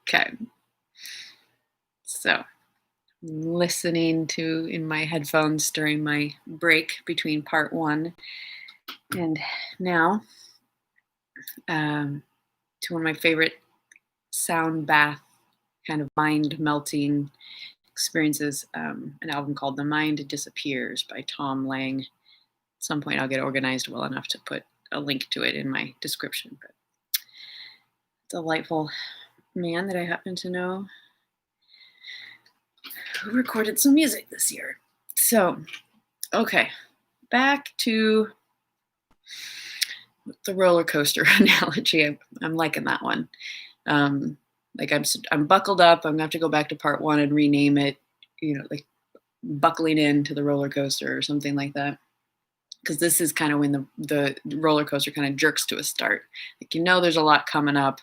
Okay. So listening to in my headphones during my break between part one and now to one of my favorite sound bath kind of mind melting experiences, an album called The Mind Disappears by Tom Lang. At some point I'll get organized well enough to put a link to it in my description. But delightful man that I happen to know who recorded some music this year. So, okay, back to the roller coaster analogy. I'm liking that one. Like I'm buckled up. I'm gonna have to go back to part one and rename it, like buckling into the roller coaster or something like that. Because this is kind of when the roller coaster kind of jerks to a start. Like, there's a lot coming up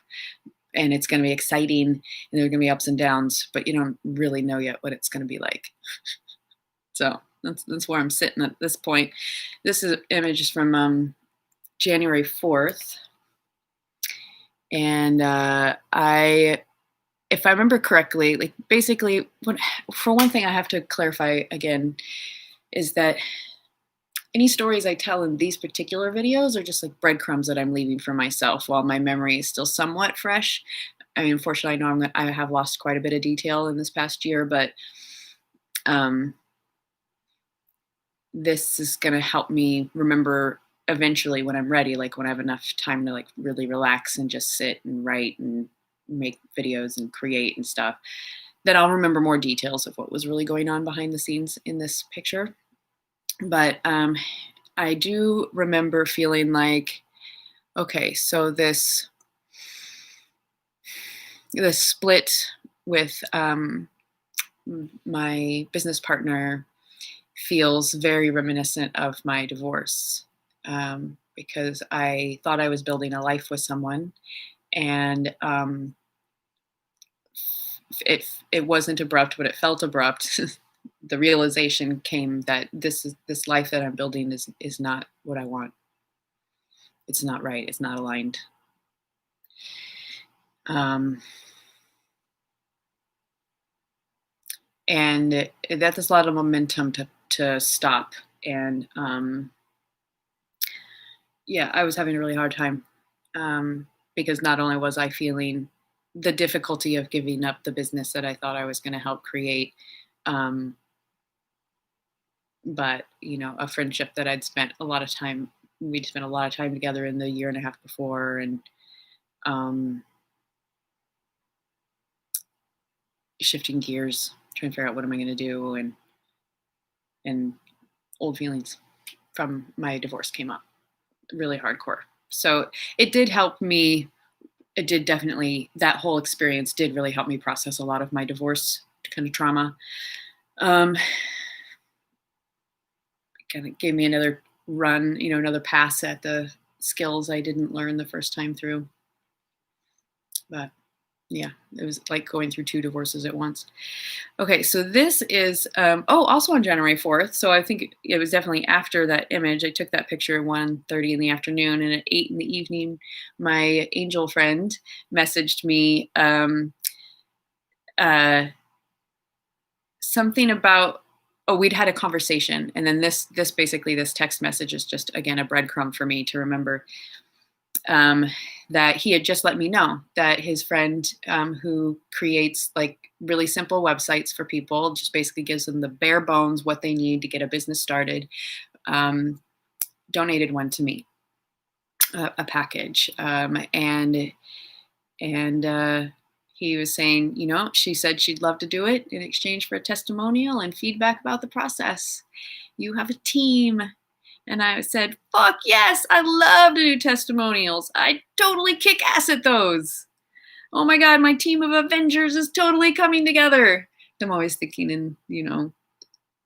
and it's going to be exciting and there are going to be ups and downs, but you don't really know yet what it's going to be like. So that's where I'm sitting at this point. This image is from January 4th. And if I remember correctly, like basically, for one thing, I have to clarify again, is that any stories I tell in these particular videos are just like breadcrumbs that I'm leaving for myself while my memory is still somewhat fresh. I mean, unfortunately, I know I have lost quite a bit of detail in this past year, but this is going to help me remember eventually when I'm ready, like when I have enough time to like really relax and just sit and write and make videos and create and stuff, that I'll remember more details of what was really going on behind the scenes in this picture. But I do remember feeling like, okay, so this split with my business partner feels very reminiscent of my divorce, because I thought I was building a life with someone, and it wasn't abrupt, but it felt abrupt. The realization came that this life that I'm building is not what I want. It's not right. It's not aligned. And that is a lot of momentum to stop. And I was having a really hard time, because not only was I feeling the difficulty of giving up the business that I thought I was going to help create, but a friendship that I'd spent a lot of time. We'd spent a lot of time together in the year and a half before, and shifting gears, trying to figure out what am I going to do, and old feelings from my divorce came up really hardcore. So it did help me. It did definitely, that whole experience did really help me process a lot of my divorce kind of trauma. Kind of gave me another run, another pass at the skills I didn't learn the first time through. But yeah, it was like going through two divorces at once. Okay, so this is, also on January 4th. So I think it was definitely after that image. I took that picture at 1:30 in the afternoon, and at 8 in the evening, my angel friend messaged me something about, we'd had a conversation. And then this text message is just, again, a breadcrumb for me to remember. That he had just let me know that his friend, who creates like really simple websites for people, just basically gives them the bare bones, what they need to get a business started, donated one to me, a package. And he was saying, she said she'd love to do it in exchange for a testimonial and feedback about the process. You have a team. And I said, fuck yes, I love to do testimonials. I totally kick ass at those. Oh my God, my team of Avengers is totally coming together. I'm always thinking in,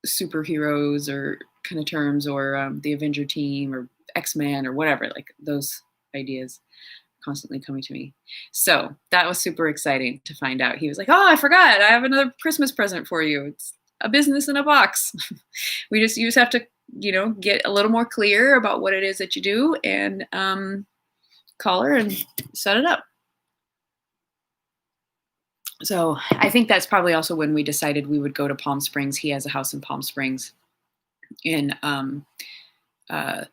superheroes or kind of terms, or the Avenger team or X-Men or whatever, like those ideas constantly coming to me. So that was super exciting to find out. He was like, oh, I forgot. I have another Christmas present for you. It's a business in a box. You just have to, get a little more clear about what it is that you do, and call her and set it up. So I think that's probably also when we decided we would go to Palm Springs. He has a house in Palm Springs in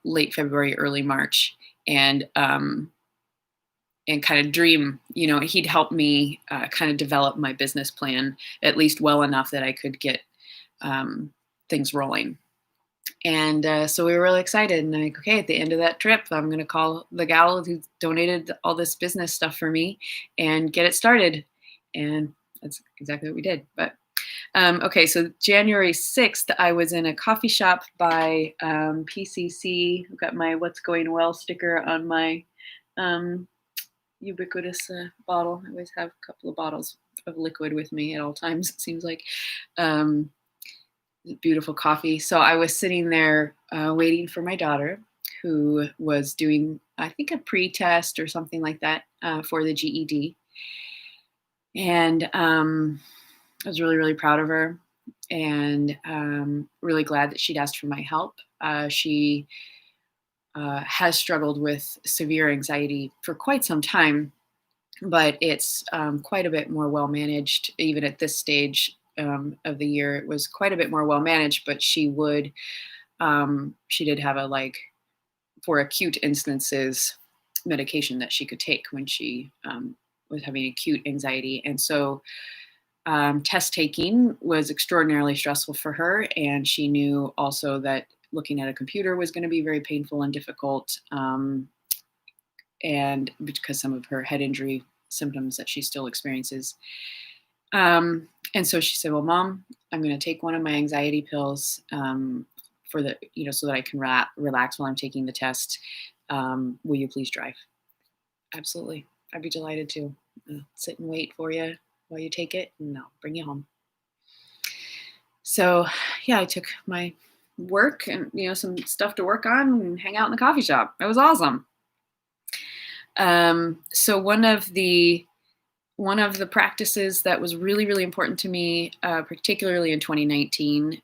late February, early March, and kind of dream. He'd help me kind of develop my business plan at least well enough that I could get things rolling. And so we were really excited, and like, okay, at the end of that trip, I'm going to call the gal who donated all this business stuff for me and get it started. And that's exactly what we did. But okay, so January 6th, I was in a coffee shop by PCC. I've got my What's Going Well sticker on my ubiquitous bottle. I always have a couple of bottles of liquid with me at all times, it seems like. Beautiful coffee. So I was sitting there waiting for my daughter, who was doing, I think, a pre-test or something like that for the GED. And I was really, really proud of her, and really glad that she'd asked for my help. She has struggled with severe anxiety for quite some time, but it's quite a bit more well managed, even at this stage of the year. It was quite a bit more well managed, but she did have for acute instances, medication that she could take when she was having acute anxiety. And so test taking was extraordinarily stressful for her. And she knew also that looking at a computer was going to be very painful and difficult. And because some of her head injury symptoms that she still experiences. And so she said, well, Mom, I'm going to take one of my anxiety pills so that I can relax while I'm taking the test. Will you please drive? Absolutely. I'd be delighted to sit and wait for you while you take it, and I'll bring you home. So yeah, I took my work and, some stuff to work on and hang out in the coffee shop. It was awesome. So one of the practices that was really, really important to me, particularly in 2019,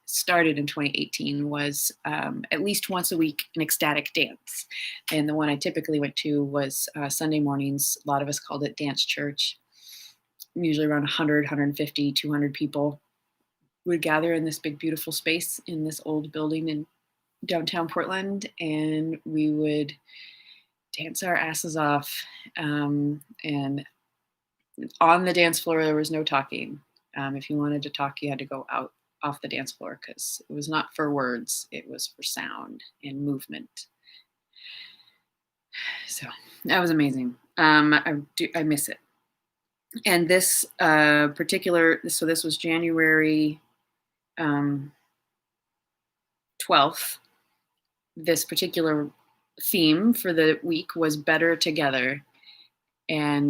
started in 2018, was at least once a week an ecstatic dance. And the one I typically went to was Sunday mornings. A lot of us called it dance church. Usually around 100, 150, 200 people would gather in this big, beautiful space in this old building in downtown Portland, and we would dance our asses off. And on the dance floor, there was no talking. If you wanted to talk, you had to go out off the dance floor, because it was not for words. It was for sound and movement. So that was amazing. I miss it. And this this was January 12th. This particular theme for the week was Better Together. And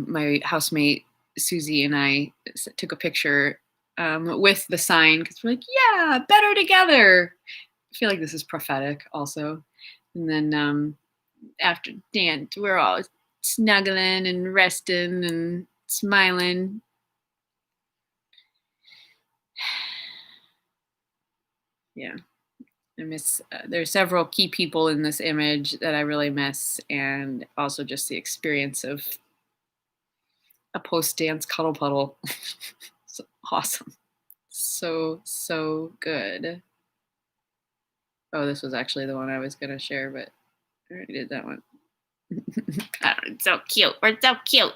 my housemate, Susie, and I took a picture with the sign, because we're like, yeah, better together. I feel like this is prophetic also. And then after dance, we're all snuggling and resting and smiling. Yeah. I miss, there's several key people in this image that I really miss, and also just the experience of a post-dance cuddle puddle. It's awesome. So good. Oh, this was actually the one I was going to share, but I already did that one. It's so cute. We're so cute.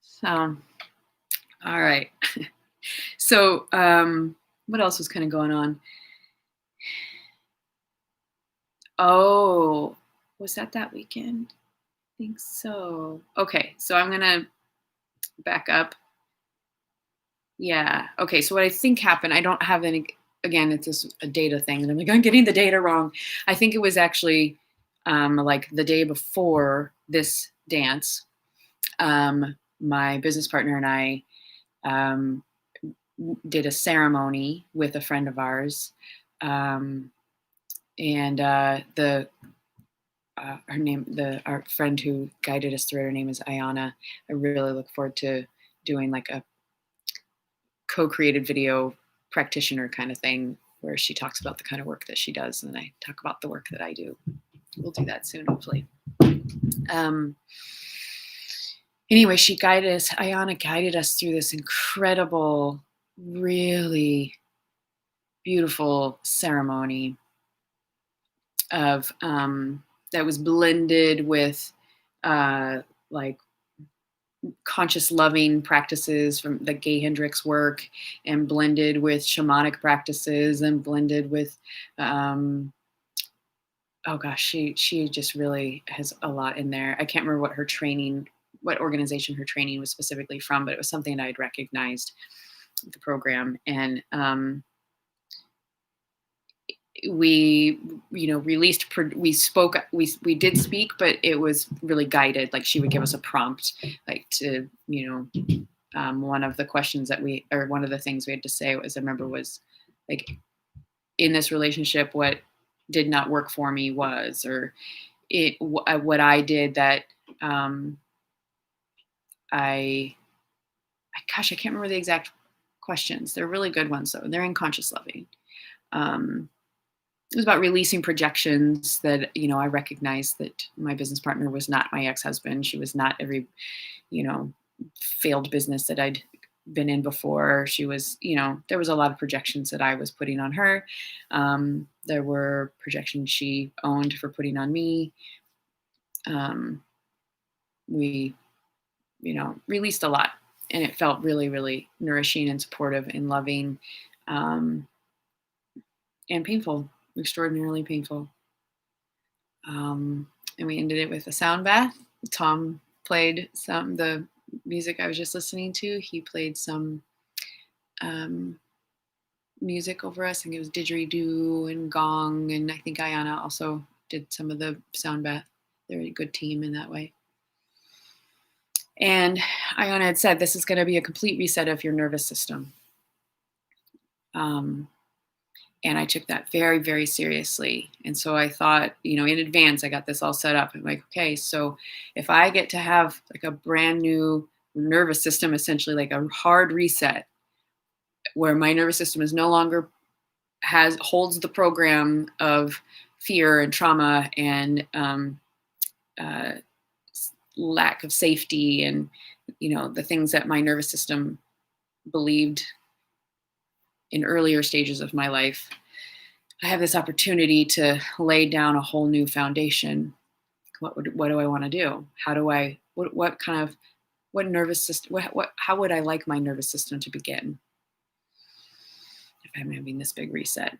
So, all right. So, what else was kind of going on? Oh, was that weekend? I think so. Okay, so I'm going to back up. Yeah. Okay, so what I think happened, I don't have any, again, it's just a data thing. And I'm like, I'm getting the data wrong. I think it was actually like the day before this dance, my business partner and I did a ceremony with a friend of ours. And our friend who guided us through it, her name is Ayana. I really look forward to doing like a co-created video practitioner kind of thing, where she talks about the kind of work that she does, and I talk about the work that I do. We'll do that soon, hopefully. Anyway, Ayana guided us through this incredible, really beautiful ceremony of that was blended with like conscious loving practices from the Gay Hendricks work, and blended with shamanic practices, and blended with oh gosh, she just really has a lot in there. I can't remember what organization her training was specifically from, but it was something that I'd recognized the program. And we released, we did speak, but it was really guided. Like, she would give us a prompt, like, to one of the questions one of the things we had to say was, I remember, was like, in this relationship, what did not work for me was, or what I did that I gosh, I can't remember the exact questions. They're really good ones, though. They're in conscious loving. It was about releasing projections that, I recognized that my business partner was not my ex-husband. She was not every, failed business that I'd been in before. She was, there was a lot of projections that I was putting on her. There were projections she owned for putting on me. We, released a lot, and it felt really, really nourishing and supportive and loving, and painful, extraordinarily painful. And we ended it with a sound bath. Tom played the music I was just listening to. He played some music over us. I think it was didgeridoo and gong, and I think Ayana also did some of the sound bath. They're a good team in that way. And Ayana had said, this is going to be a complete reset of your nervous system. And I took that very, very seriously. And so I thought, in advance, I got this all set up. I'm like, okay, so if I get to have like a brand new nervous system, essentially like a hard reset, where my nervous system is no longer holds the program of fear and trauma and lack of safety, and the things that my nervous system believed in earlier stages of my life, I have this opportunity to lay down a whole new foundation. What do I want to do? How do I, what nervous system, how would I like my nervous system to begin if I'm having this big reset?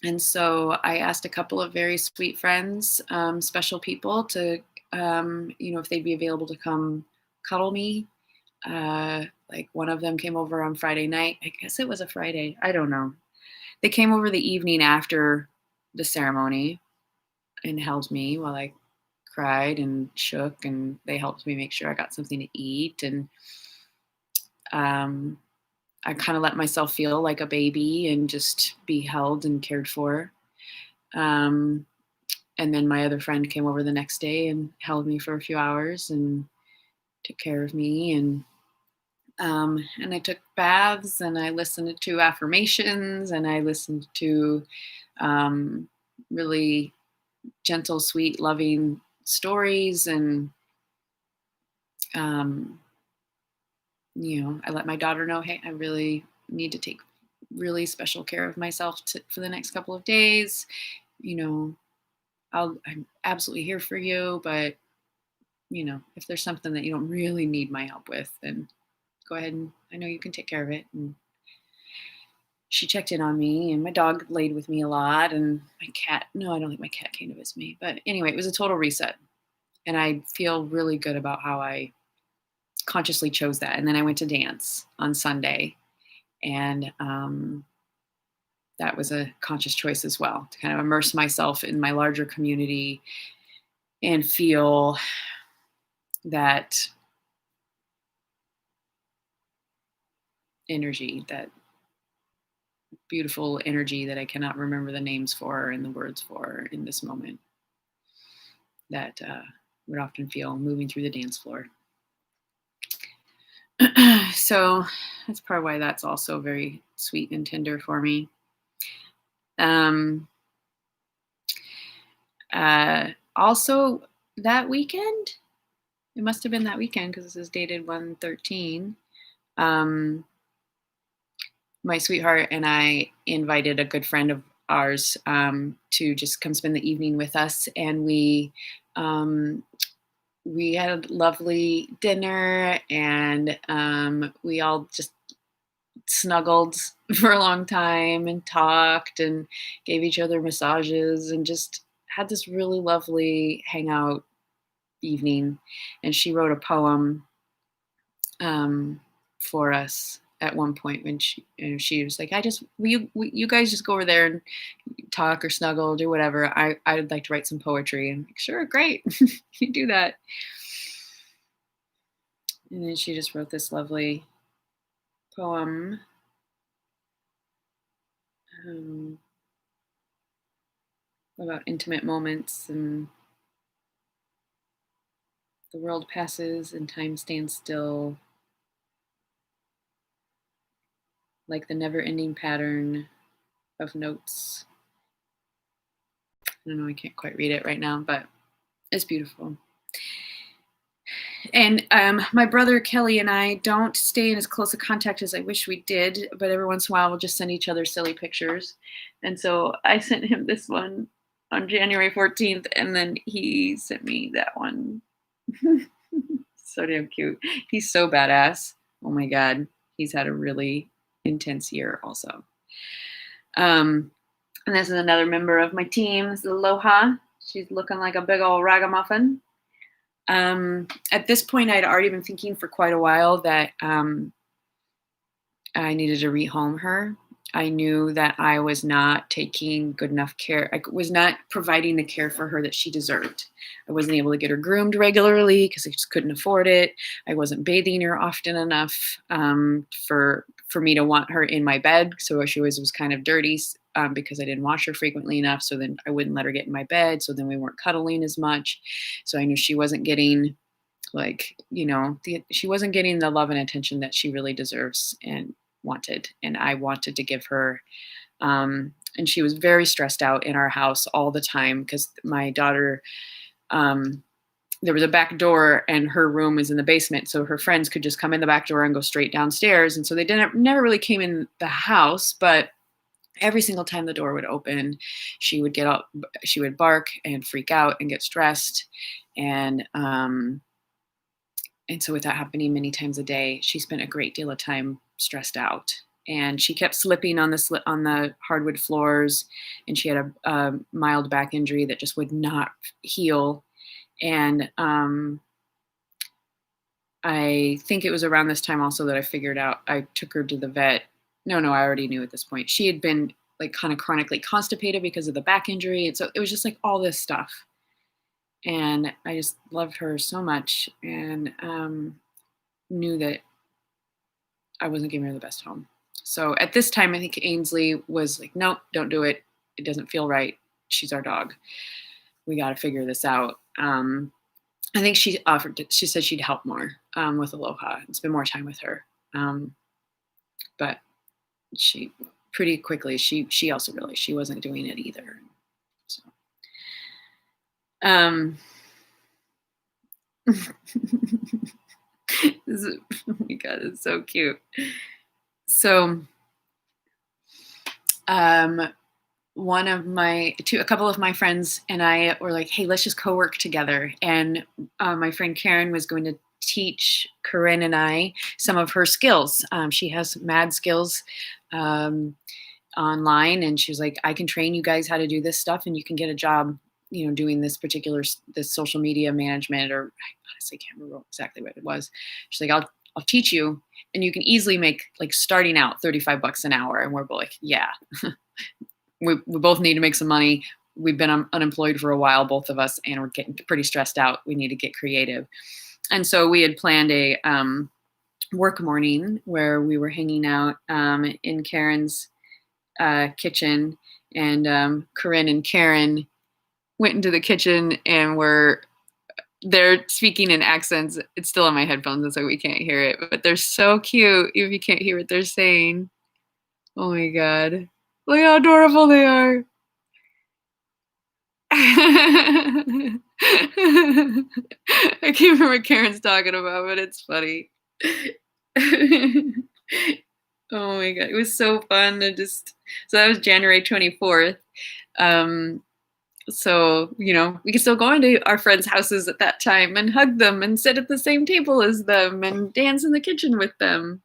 And so I asked a couple of very sweet friends, special people, to, if they'd be available to come cuddle me. Like, one of them came over on Friday night. I guess it was a Friday. I don't know. They came over the evening after the ceremony and held me while I cried and shook, and they helped me make sure I got something to eat. And I kind of let myself feel like a baby and just be held and cared for. And then my other friend came over the next day and held me for a few hours and took care of me. And I took baths, and I listened to affirmations, and I listened to really gentle, sweet, loving stories. And, I let my daughter know, hey, I really need to take really special care of myself for the next couple of days. I'm absolutely here for you, but, if there's something that you don't really need my help with, then go ahead, and I know you can take care of it. And she checked in on me, and my dog laid with me a lot, and my cat, no, I don't think my cat came to visit me. But anyway, it was a total reset. And I feel really good about how I consciously chose that. And then I went to dance on Sunday, and that was a conscious choice as well, to kind of immerse myself in my larger community and feel that energy, that beautiful energy that I cannot remember the names for and the words for in this moment, that would often feel moving through the dance floor. So that's part of why that's also very sweet and tender for me. Also, that weekend, it must have been that weekend because this is dated 1/13. Um, my sweetheart and I invited a good friend of ours to just come spend the evening with us, and um, we had a lovely dinner, and we all just snuggled for a long time and talked and gave each other massages and just had this really lovely hangout evening. And she wrote a poem for us at one point when she was like, you guys just go over there and talk or snuggle or do whatever. I'd like to write some poetry. And I'm like, sure, great. You do that. And then she just wrote this lovely poem. About intimate moments, and the world passes and time stands still, like the never-ending pattern of notes. I don't know, I can't quite read it right now, but it's beautiful. And my brother Kelly and I don't stay in as close a contact as I wish we did, but every once in a while we'll just send each other silly pictures. And so I sent him this one on January 14th, and then he sent me that one. So damn cute. He's so badass. Oh my God. He's had a really intense year also. And this is another member of my team. This is Aloha. She's looking like a big old ragamuffin. At this point, I'd already been thinking for quite a while that I needed to rehome her. I knew that I was not taking good enough care. I was not providing the care for her that she deserved. I wasn't able to get her groomed regularly because I just couldn't afford it. I wasn't bathing her often enough for me to want her in my bed. So she always was kind of dirty because I didn't wash her frequently enough. So then I wouldn't let her get in my bed. So then we weren't cuddling as much. So I knew she wasn't getting she wasn't getting the love and attention that she really deserves and wanted, and I wanted to give her. And she was very stressed out in our house all the time because my daughter, there was a back door and her room was in the basement, so her friends could just come in the back door and go straight downstairs, and so they never really came in the house. But every single time the door would open, she would get up, she would bark and freak out and get stressed, and so with that happening many times a day, she spent a great deal of time stressed out. And she kept slipping on the hardwood floors, and she had a mild back injury that just would not heal. And I think it was around this time also that I figured out, I took her to the vet. No, I already knew at this point. She had been like kind of chronically constipated because of the back injury. And so it was just like all this stuff. And I just loved her so much, and knew that I wasn't giving her the best home. So at this time, I think Ainsley was like, nope, don't do it. It doesn't feel right. She's our dog. We got to figure this out. I think she said she'd help more with Aloha and spend more time with her. But she pretty quickly, she also realized she wasn't doing it either. So. Oh my God, it's so cute. So, a couple of my friends and I were like, hey, let's just co-work together. And my friend Karen was going to teach Corinne and I some of her skills. She has mad skills online, and she was like, I can train you guys how to do this stuff, and you can get a job doing this social media management, or I honestly can't remember exactly what it was. She's like, I'll teach you, and you can easily make, like, starting out $35 an hour. And we're both like, yeah, we both need to make some money. We've been unemployed for a while, both of us, and we're getting pretty stressed out. We need to get creative. And so we had planned a work morning where we were hanging out in Karen's kitchen, and Corinne and Karen went into the kitchen and they're speaking in accents. It's still on my headphones, and so we can't hear it, but they're so cute if you can't hear what they're saying. Oh my God. Look how adorable they are. I can't remember what Karen's talking about, but it's funny. Oh my god, it was so fun to just so that was January 24th. Um, so, we could still go into our friends' houses at that time and hug them and sit at the same table as them and dance in the kitchen with them.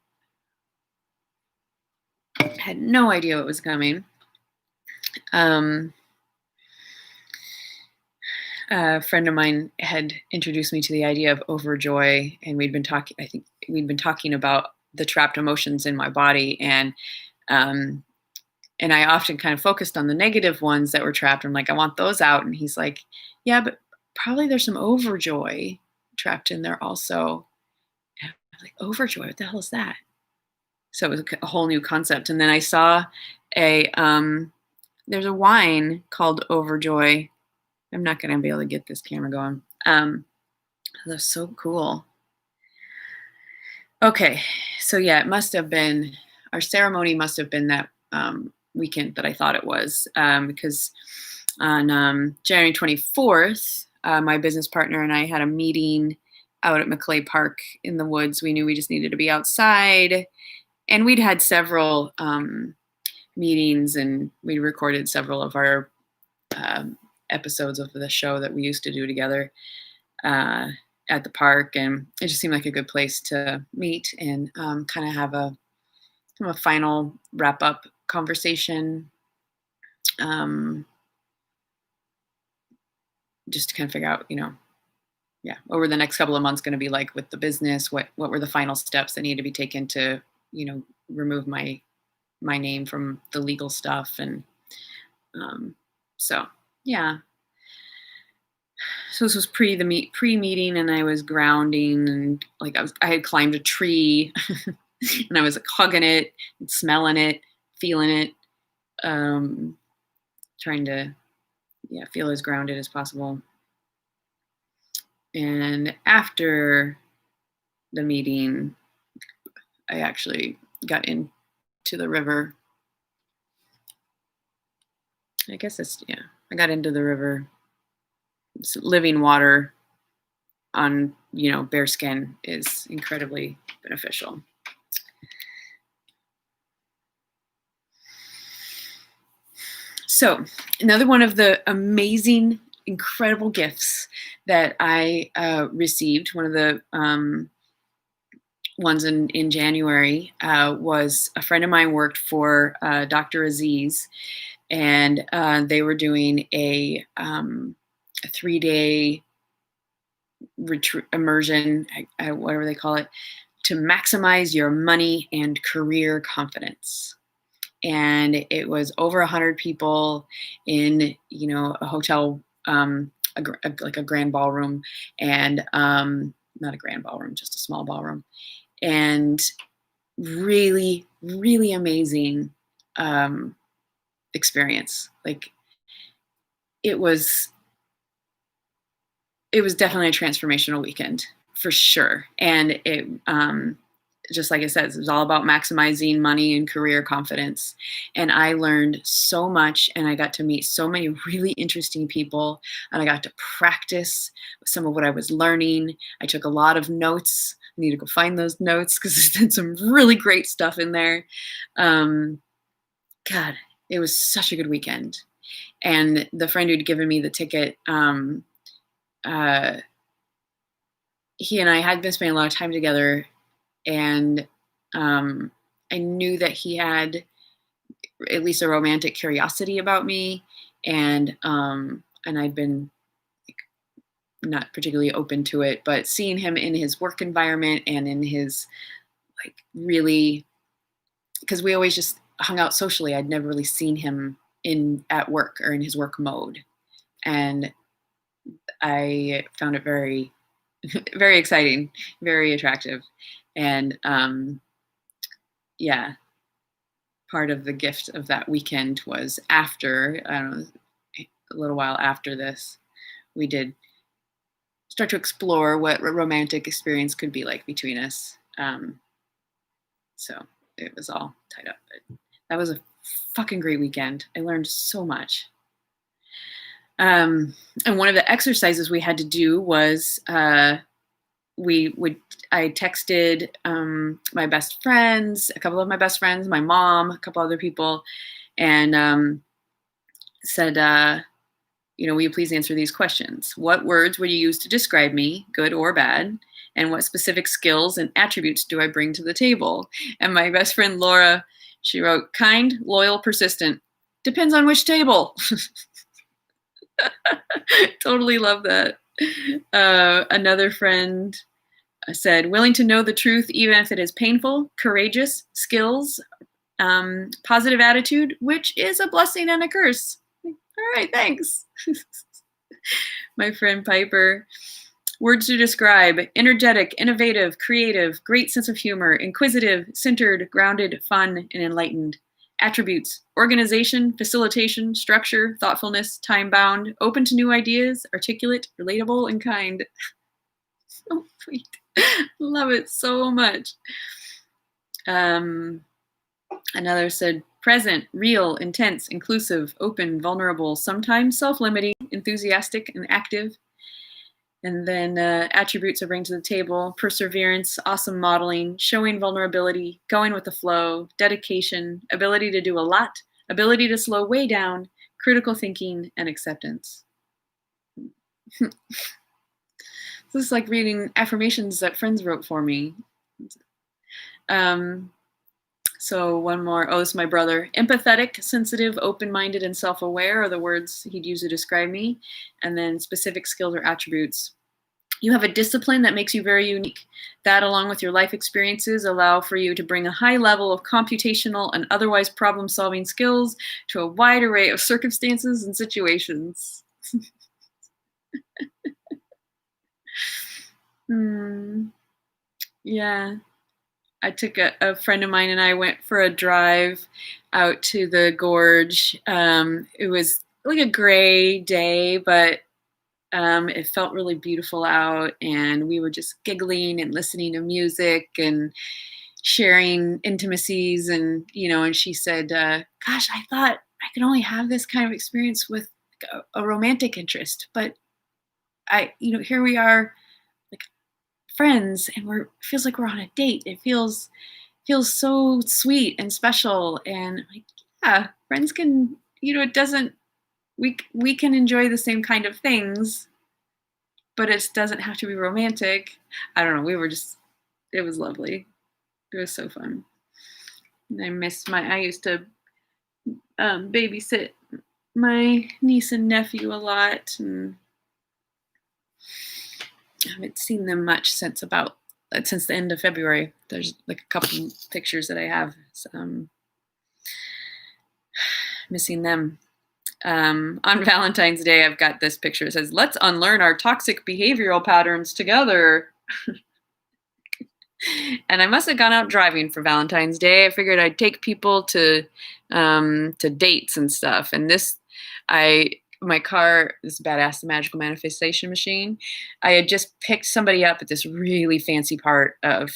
I had no idea what was coming. Um, a friend of mine had introduced me to the idea of overjoy, and I think we'd been talking about the trapped emotions in my body, um, and I often kind of focused on the negative ones that were trapped. I'm like, I want those out. And he's like, yeah, but probably there's some overjoy trapped in there also. And I'm like, overjoy, what the hell is that? So it was a whole new concept. And then I saw there's a wine called Overjoy. I'm not going to be able to get this camera going. That's so cool. Okay. So yeah, it must have been, our ceremony must have been that weekend that I thought it was, because on January 24th, my business partner and I had a meeting out at Maclay Park in the woods. We knew we just needed to be outside, and we'd had several meetings, and we recorded several of our episodes of the show that we used to do together at the park, and it just seemed like a good place to meet and kind of have a final wrap up conversation, just to kind of figure out, over the next couple of months going to be like with the business, what were the final steps that need to be taken to, remove my name from the legal stuff. And so, yeah. So this was pre-meeting, and I was grounding, and like I had climbed a tree and I was like hugging it and smelling it, feeling it, trying to feel as grounded as possible. And after the meeting, I actually got into the river. I guess I got into the river. It's living water on, bare skin is incredibly beneficial. So another one of the amazing, incredible gifts that I received, one of the ones in January, was a friend of mine worked for Dr. Aziz, and they were doing a 3-day immersion, whatever they call it, to maximize your money and career confidence. And it was over 100 people in, a hotel, like a grand ballroom, and not a grand ballroom, just a small ballroom, and really, really amazing experience. Like it was definitely a transformational weekend for sure. And it, just like it says, it was all about maximizing money and career confidence. And I learned so much, and I got to meet so many really interesting people, and I got to practice some of what I was learning. I took a lot of notes. I need to go find those notes because there's some really great stuff in there. God, it was such a good weekend. And the friend who'd given me the ticket, he and I had been spending a lot of time together, and I knew that he had at least a romantic curiosity about me, and I'd been like, not particularly open to it, but seeing him in his work environment and in his really, because we always just hung out socially, I'd never really seen him at work or in his work mode, and I found it very, very exciting, very attractive. And part of the gift of that weekend was after, I don't know, a little while after this, we did start to explore what a romantic experience could be like between us. So it was all tied up. But that was a fucking great weekend. I learned so much. And one of the exercises we had to do was I texted my best friends, a couple of my best friends, my mom, a couple other people, and said, will you please answer these questions? What words would you use to describe me, good or bad? And what specific skills and attributes do I bring to the table? And my best friend Laura, she wrote, kind, loyal, persistent. Depends on which table. Totally love that. Another friend said, willing to know the truth even if it is painful, courageous, skills, positive attitude, which is a blessing and a curse. All right, thanks. My friend Piper, words to describe: energetic, innovative, creative, great sense of humor, inquisitive, centered, grounded, fun, and enlightened. Attributes: organization, facilitation, structure, thoughtfulness, time-bound, open to new ideas, articulate, relatable, and kind. So sweet. Love it so much. Another said, present, real, intense, inclusive, open, vulnerable, sometimes self-limiting, enthusiastic, and active. And then attributes I bring to the table: perseverance, awesome modeling, showing vulnerability, going with the flow, dedication, ability to do a lot, ability to slow way down, critical thinking, and acceptance. This is like reading affirmations that friends wrote for me. So one more. Oh, this is my brother. Empathetic, sensitive, open-minded, and self-aware are the words he'd use to describe me. And then specific skills or attributes. You have a discipline that makes you very unique. That, along with your life experiences, allow for you to bring a high level of computational and otherwise problem-solving skills to a wide array of circumstances and situations. Yeah. I took a friend of mine and I went for a drive out to the gorge. It was like a gray day, but it felt really beautiful out, and we were just giggling and listening to music and sharing intimacies, and and she said, gosh, I thought I could only have this kind of experience with a romantic interest, but here we are, like, friends, and feels like we're on a date. It feels so sweet and special, and like, yeah, friends can, it doesn't, we can enjoy the same kind of things, but it doesn't have to be romantic. I don't know. It was lovely. It was so fun. And I used to babysit my niece and nephew a lot, and I haven't seen them much since the end of February. There's like a couple pictures that I have. Missing them. On Valentine's Day, I've got this picture. It says, let's unlearn our toxic behavioral patterns together. And I must have gone out driving for Valentine's Day. I figured I'd take people to dates and stuff. And my car, this badass magical manifestation machine, I had just picked somebody up at this really fancy part of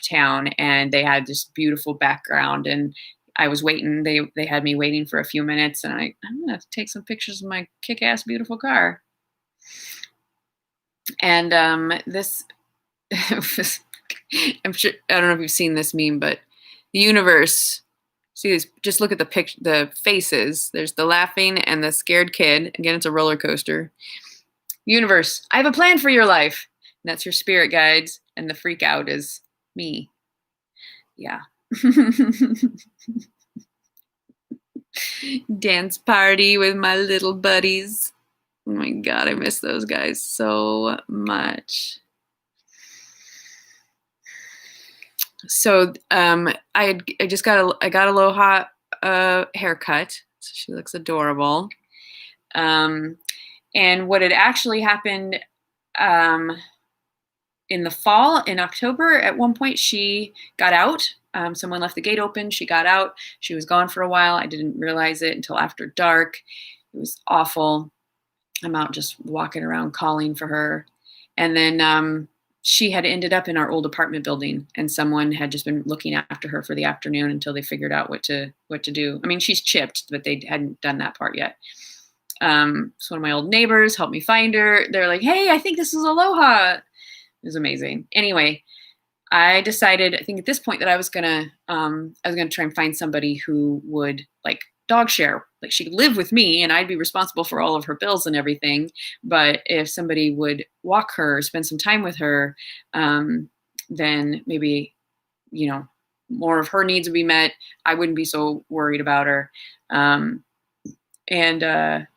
town, and they had this beautiful background, and I was waiting. They had me waiting for a few minutes, and I'm gonna take some pictures of my kick-ass beautiful car. And this, I'm sure, I don't know if you've seen this meme, but the universe. See this? Just look at the faces. There's the laughing and the scared kid. Again, it's a roller coaster. Universe, I have a plan for your life. And that's your spirit guides, and the freak out is me. Yeah. Dance party with my little buddies. Oh my God, I miss those guys so much. So I got Aloha haircut. So she looks adorable. And what had actually happened in the fall, in October, at one point she got out. Someone left the gate open. She got out. She was gone for a while. I didn't realize it until after dark. It was awful. I'm out just walking around calling for her. And then she had ended up in our old apartment building, and someone had just been looking after her for the afternoon until they figured out what to do. I mean, she's chipped, but they hadn't done that part yet. So one of my old neighbors helped me find her. They're like, hey, I think this is Aloha. It was amazing. Anyway, I decided, I think at this point, that I was gonna try and find somebody who would like dog share. Like she could live with me and I'd be responsible for all of her bills and everything. But if somebody would walk her, spend some time with her, then maybe, more of her needs would be met. I wouldn't be so worried about her. And I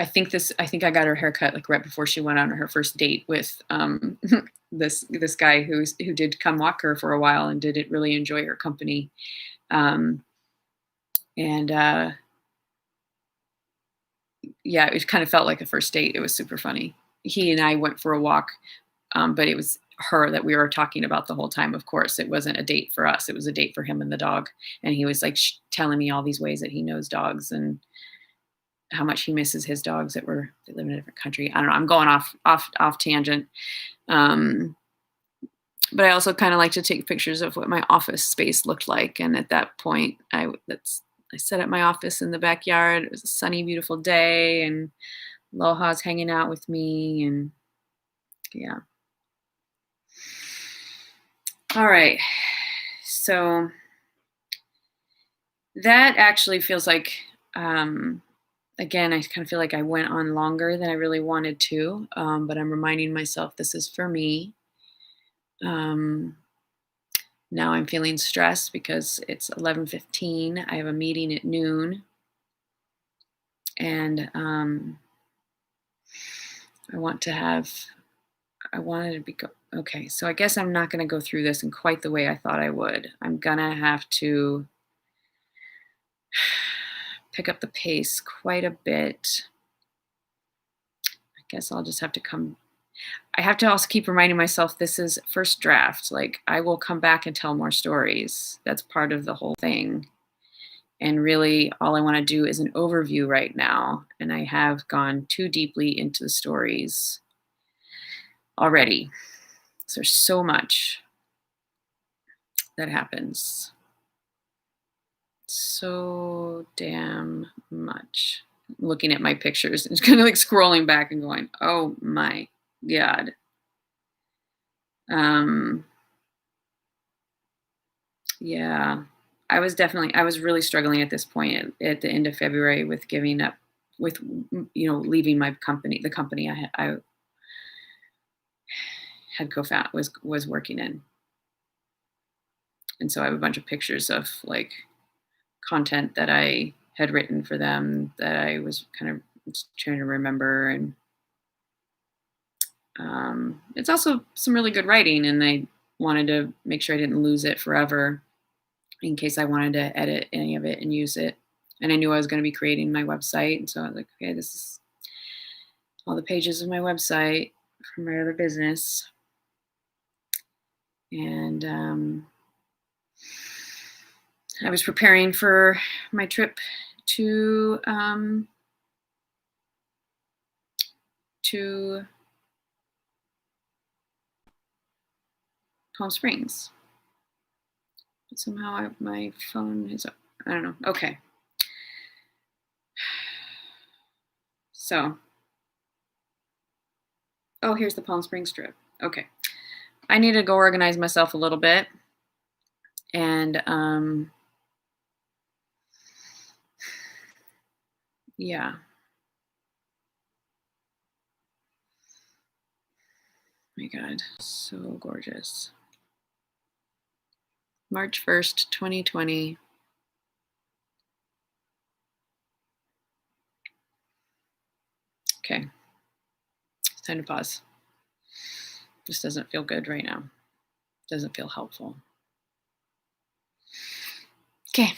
think I got her haircut like right before she went on her first date with this guy who did come walk her for a while and did really enjoy her company. Yeah, it kind of felt like a first date. It was super funny. He and I went for a walk, but it was her that we were talking about the whole time. Of course, it wasn't a date for us. It was a date for him and the dog. And he was like telling me all these ways that he knows dogs and how much he misses his dogs they live in a different country. I don't know. I'm going off tangent. But I also kind of like to take pictures of what my office space looked like. And at that point, I set up my office in the backyard. It was a sunny, beautiful day, and Aloha's hanging out with me, and yeah. All right. So that actually feels like, again, I kind of feel like I went on longer than I really wanted to, but I'm reminding myself this is for me. Now I'm feeling stressed because it's 11:15. I have a meeting at noon, and I wanted to be okay. So I guess I'm not going to go through this in quite the way I thought I would. I'm gonna have to pick up the pace quite a bit. I guess I'll just have to I have to also keep reminding myself this is first draft. Like I will come back and tell more stories. That's part of the whole thing. And really all I want to do is an overview right now. And I have gone too deeply into the stories already. So there's so much that happens. So damn much. Looking at my pictures and kind of like scrolling back and going, oh my God. Yeah, I was really struggling at this point at the end of February with giving up, with, leaving my company, the company I had co-found was working in. And so I have a bunch of pictures of like content that I had written for them that I was kind of trying to remember. And it's also some really good writing, and I wanted to make sure I didn't lose it forever in case I wanted to edit any of it and use it. And I knew I was going to be creating my website. And so I was like, okay, this is all the pages of my website from my other business. And I was preparing for my trip to Palm Springs. But somehow my phone is up. I don't know. Okay. So, here's the Palm Springs trip. Okay. I need to go organize myself a little bit. And yeah. My God, so gorgeous. March 1st, 2020. Okay. It's time to pause. This doesn't feel good right now. Doesn't feel helpful. Okay.